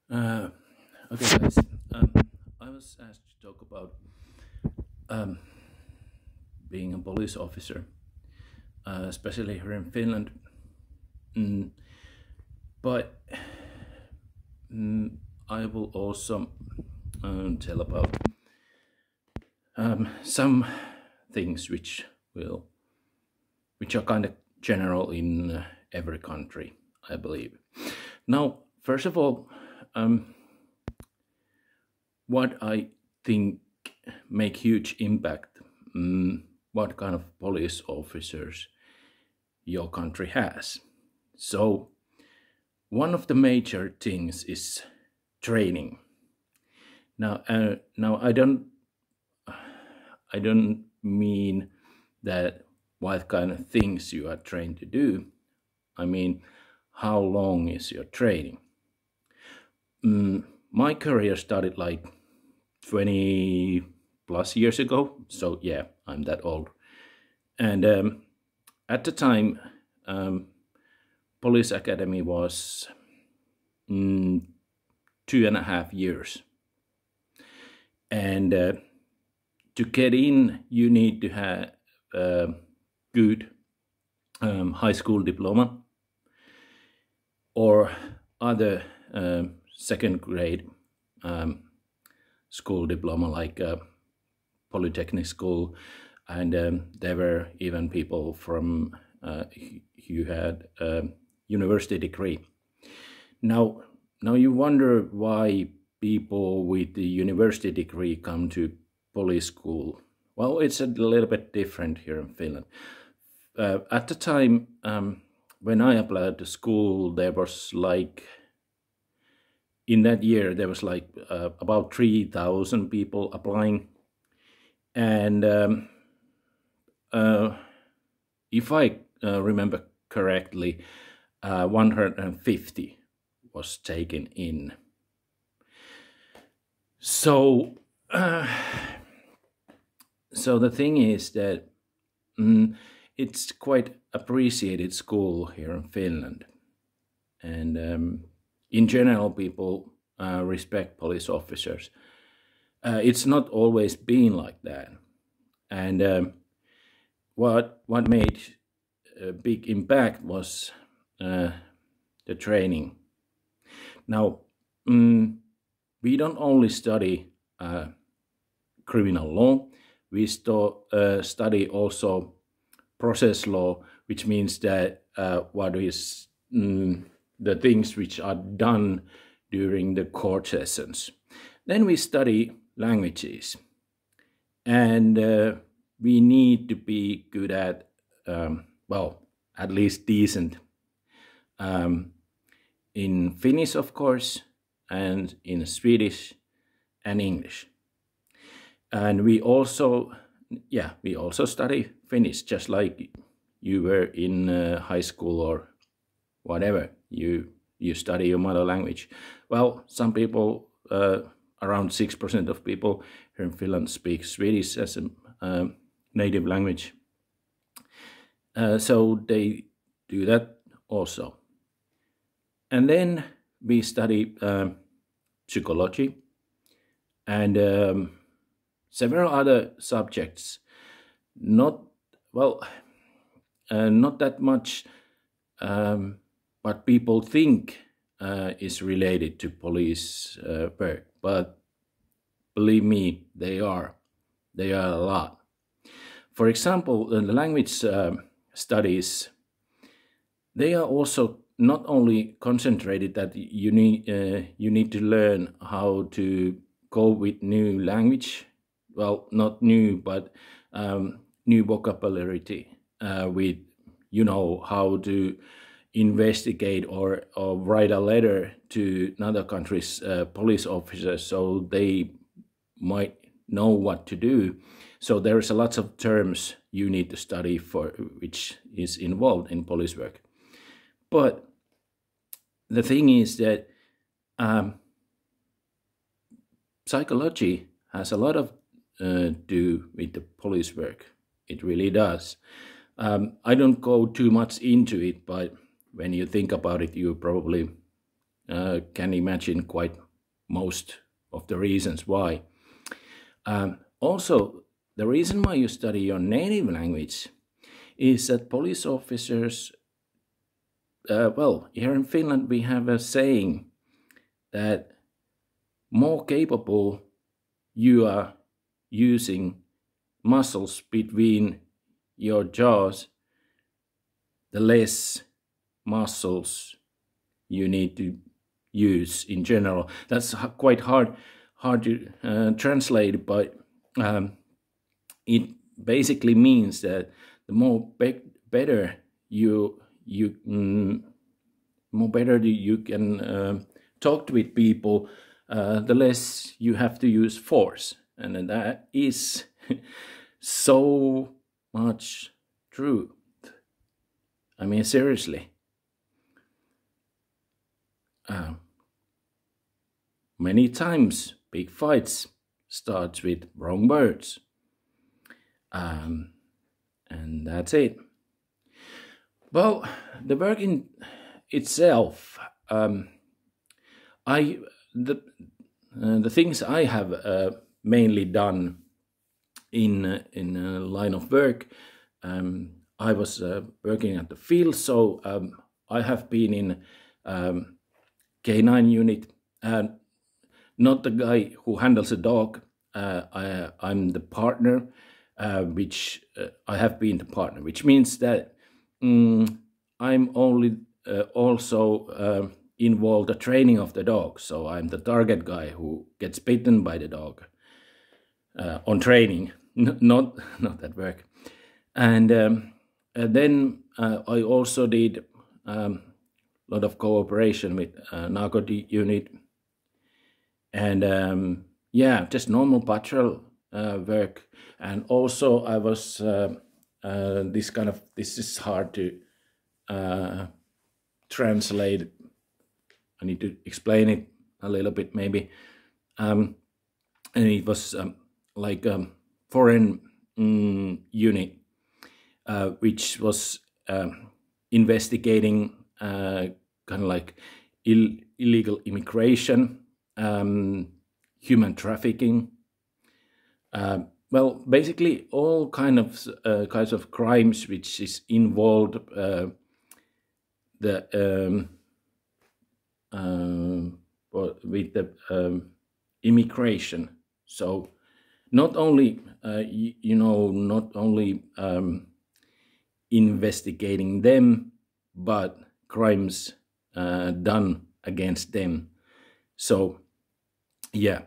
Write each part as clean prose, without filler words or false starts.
Uh, okay, guys. I was asked to talk about um, being a police officer, especially here in Finland. Mm, but I will also tell about some things which are kind of general in every country, I believe. Now, first of all, um, what I think make huge impact, what kind of police officers your country has. So one of the major things is training. Now I don't mean that what kind of things you are trained to do. I mean, how long is your training? My career started like 20 plus years ago. So yeah, I'm that old. And at the time, Police Academy was 2.5 years. And to get in, you need to have a good high school diploma or other second grade school diploma like polytechnic school, and there were even people from who had a university degree. Now you wonder why people with the university degree come to police school. Well, it's a little bit different here in Finland. At the time when I applied to school, there was like in that year there was like about 3,000 people applying, and if I remember correctly, 150 was taken in. So, so the thing is that it's quite appreciated school here in Finland, and in general, people respect police officers. It's not always been like that, and what made a big impact was the training. Now, we don't only study criminal law, we study also process law, which means that what is the things which are done during the court sessions. Then we study languages, and we need to be good at, well, at least decent in Finnish, of course, and in Swedish and English. And we also study Finnish, just like you were in high school or whatever. You study your mother language. Well, some people, around 6% of people here in Finland speak Swedish as a native language. So they do that also. And then we study psychology and several other subjects. Not that much what people think is related to police work, but believe me, they are a lot. For example, the language studies, they are also not only concentrated that you need to learn how to go with new language, well, not new, but new vocabulary, with how to investigate or write a letter to another country's police officers so they might know what to do. So there's a lot of terms you need to study for which is involved in police work. But the thing is that psychology has a lot of do with the police work. It really does. I don't go too much into it, but when you think about it, you probably can imagine quite most of the reasons why. Also, the reason why you study your native language is that police officers, well, here in Finland we have a saying that more capable you are using muscles between your jaws, the less muscles you need to use in general. That's quite hard to translate, but it basically means that the better you can talk with people, the less you have to use force, and that is so much true. I mean, seriously. Many times big fights starts with wrong words, and that's it. Well, the work in itself, the things I have mainly done in a line of work. I was working at the field, so I have been in K9 unit, not the guy who handles a dog. I'm the partner, which I have been the partner, which means that I'm only also involved the training of the dog. So I'm the target guy who gets bitten by the dog on training, not at work. And then I also did a lot of cooperation with narcotic unit, and yeah, just normal patrol work. And also I was this is hard to translate. I need to explain it a little bit maybe. And it was like a foreign unit which was investigating kind of like illegal immigration, human trafficking, well, basically all kinds of crimes which is involved with the immigration. So not only not only investigating them, but crimes done against them. So yeah.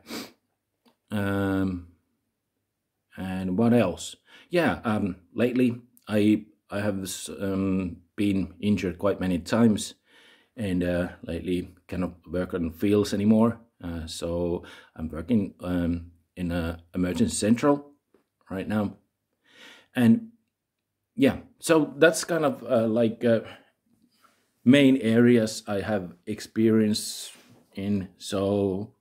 And what else? Yeah, lately I have been injured quite many times, and lately cannot work on fields anymore. So I'm working in a emergency central right now, and yeah, so that's kind of like main areas I have experience in. So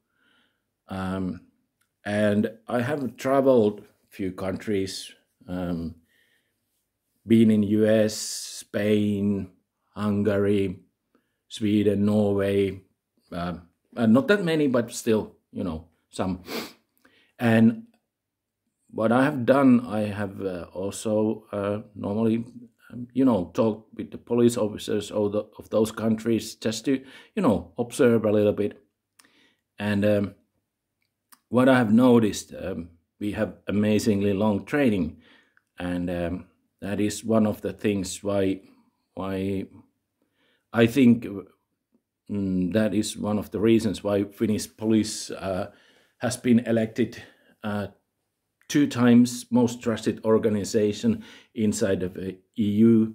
and I have traveled few countries, been in US, Spain, Hungary, Sweden, Norway, not that many, but still, some. And what I have done, I have also normally, talked with the police officers of those countries just to, observe a little bit. And what I have noticed, we have amazingly long training, and that is one of the things why I think that is one of the reasons why Finnish police has been elected 2 times most trusted organization inside of the EU,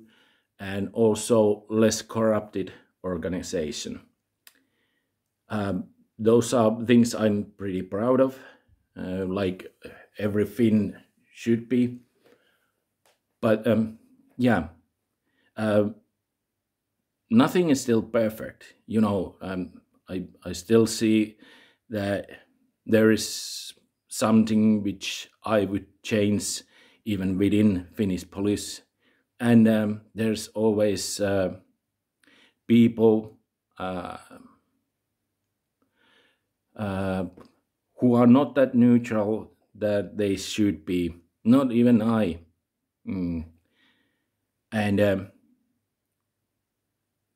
and also less corrupted organization. Those are things I'm pretty proud of, like every Finn should be. But yeah, nothing is still perfect. I still see that there is something which I would change even within Finnish police. And there's always people uh, who are not that neutral that they should be. Not even I. Mm. And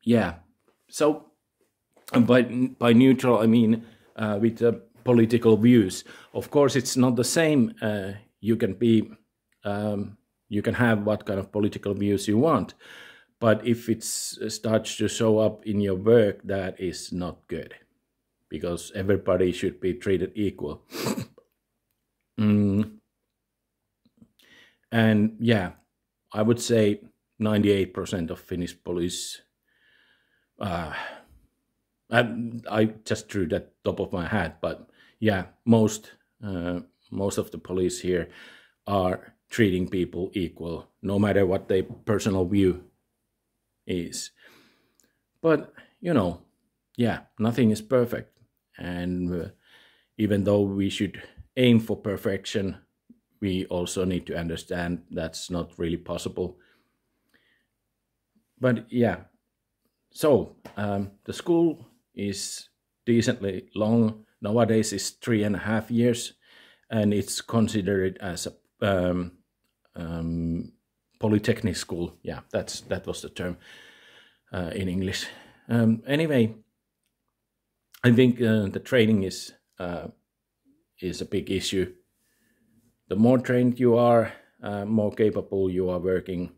yeah, so by neutral I mean with political views. Of course, it's not the same. You can be, you can have what kind of political views you want, but if it starts to show up in your work, that is not good, because everybody should be treated equal. Mm, and yeah, I would say 98% of Finnish police. I just drew that top of my head, but yeah, most of the police here are treating people equal, no matter what their personal view is. But yeah, nothing is perfect, and even though we should aim for perfection, we also need to understand that's not really possible. But yeah, so the school is decently long. Nowadays it's 3.5 years, and it's considered as a polytechnic school. Yeah, that was the term in English. Anyway, I think the training is a big issue. The more trained you are, more capable you are working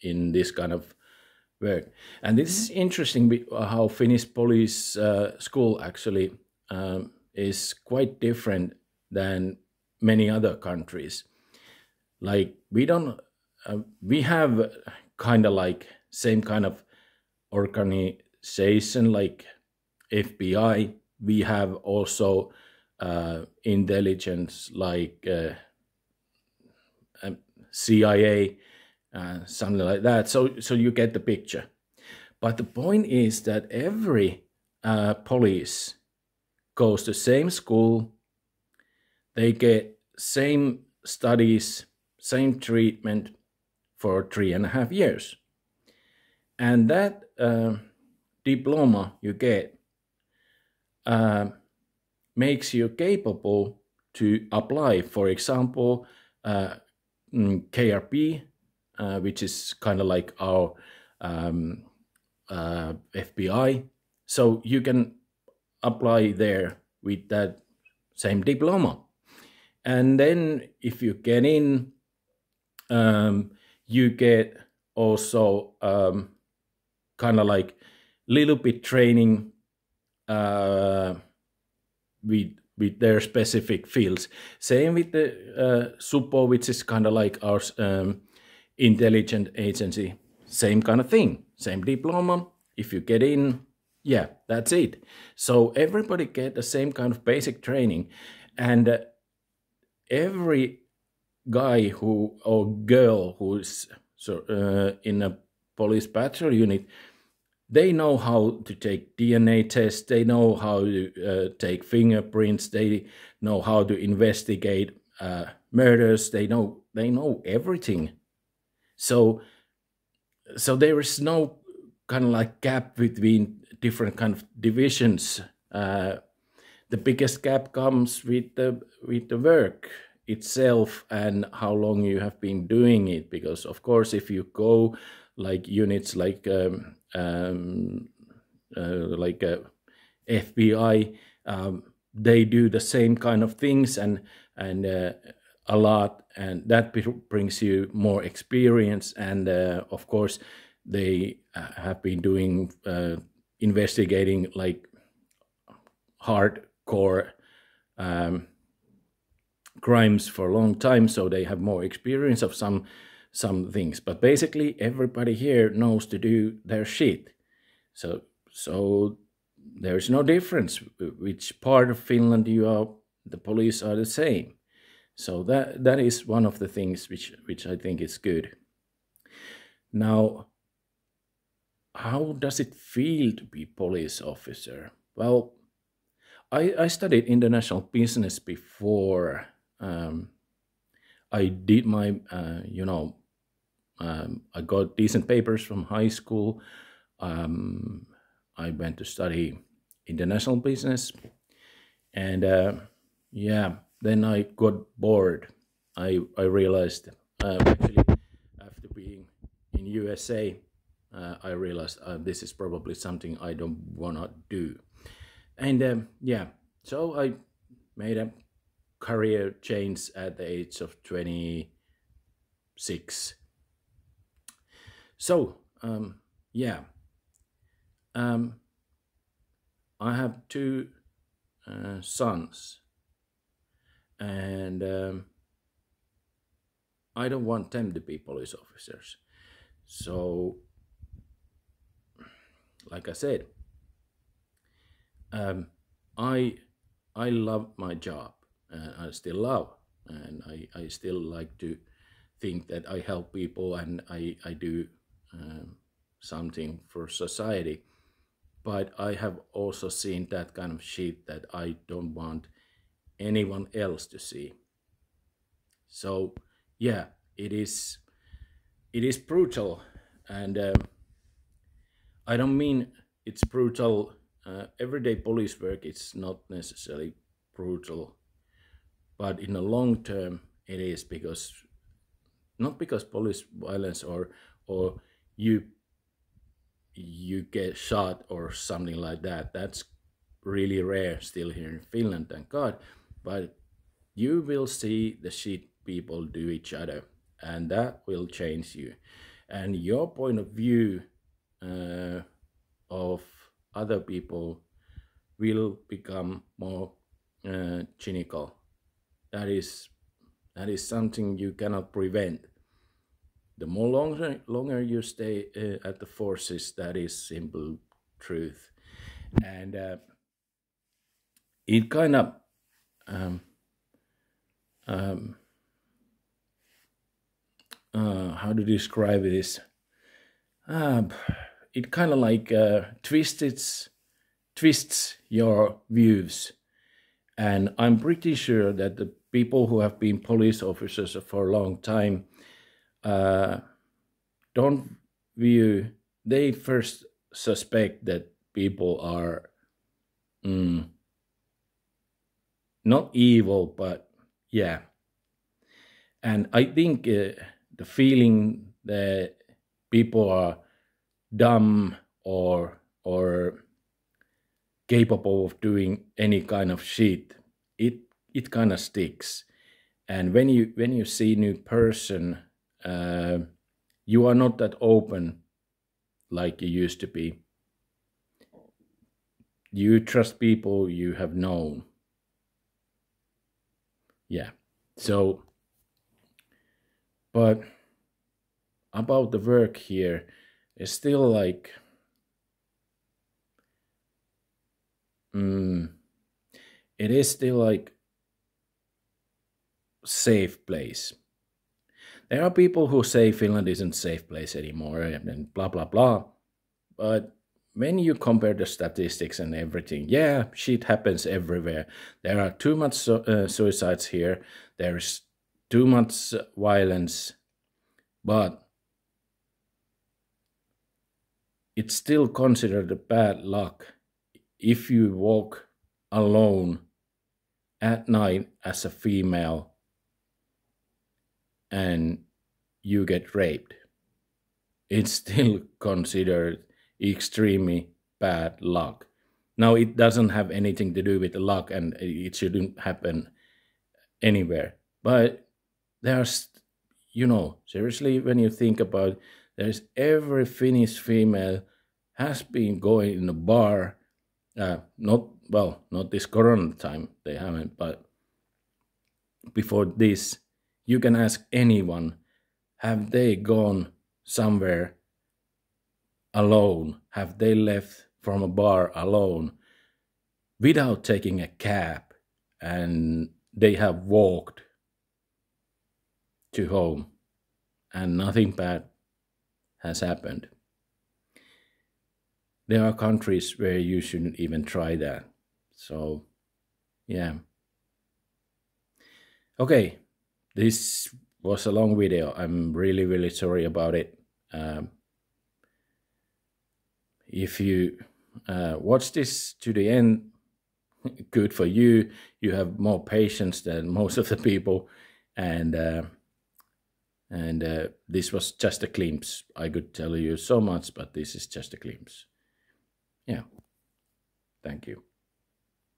in this kind of work. And this is interesting how Finnish police school actually is quite different than many other countries. Like we have kind of like same kind of organization like FBI. We have also intelligence like CIA, something like that. So you get the picture. But the point is that every police goes to same school. They get same studies, same treatment for 3.5 years, and that diploma you get makes you capable to apply. For example, KRP, which is kind of like our FBI. So you can apply there with that same diploma. And then if you get in, you get also kind of like little bit training with their specific fields. Same with the SUPO, which is kind of like our intelligent agency. Same kind of thing. Same diploma. If you get in, yeah, that's it. So everybody get the same kind of basic training, and every guy who or girl who's in a police patrol unit, they know how to take DNA tests, they know how to take fingerprints, they know how to investigate murders, they know everything. So there is no kind of like gap between different kind of divisions. The biggest gap comes with the work itself and how long you have been doing it, because of course if you go like units like FBI, they do the same kind of things and a lot, and that brings you more experience, and of course they have been doing investigating like hardcore crimes for a long time, so they have more experience of some things. But basically everybody here knows to do their shit. So there's no difference which part of Finland you are. The police are the same. So that is one of the things which I think is good. Now, how does it feel to be police officer? Well, I studied international business before I did my, I got decent papers from high school. I went to study international business. And yeah, then I got bored. I realized actually after being in USA, I realized this is probably something I don't want to do. And yeah, so I made a career change at the age of 26. So yeah, um, I have two sons, and I don't want them to be police officers. So, like I said, um, I I love my job, and I still love, and I still like to think that I help people and I do um, something for society. But I have also seen that kind of shit that I don't want anyone else to see. So yeah, it is brutal, and I don't mean it's brutal. Everyday police work is not necessarily brutal, but in the long term, it is because not because police violence or you you get shot or something like that. That's really rare still here in Finland, thank God. But you will see the shit people do each other, and that will change you. And your point of view uh, of other people will become more cynical. That is something you cannot prevent. The more longer you stay at the forces, that is simple truth. And it kind of um, um, how to describe this? Uh, it kind of like twists your views. And I'm pretty sure that the people who have been police officers for a long time uh, don't view, they first suspect that people are mm, not evil, but yeah. And I think the feeling that people are dumb or capable of doing any kind of shit, it kind of sticks. And when you see new person, uh, you are not that open like you used to be. You trust people you have known. Yeah. So, but about the work here, it's still like mm, it is still like safe place. There are people who say Finland isn't safe place anymore and blah blah blah. But when you compare the statistics and everything, yeah, shit happens everywhere. There are too much suicides here. There's too much violence, but it's still considered a bad luck if you walk alone at night as a female and you get raped. It's still considered extremely bad luck. Now, it doesn't have anything to do with the luck and it shouldn't happen anywhere. But there's, seriously, when you think about there's every Finnish female has been going in a bar, not this corona time, they haven't, but before this, you can ask anyone, have they gone somewhere alone? Have they left from a bar alone without taking a cab and they have walked to home and nothing bad has happened? There are countries where you shouldn't even try that. So, yeah. Okay, this was a long video. I'm really, really sorry about it. If you watch this to the end. Good for you. You have more patience than most of the people, and this was just a glimpse. I could tell you so much, but this is just a glimpse. Yeah. Thank you.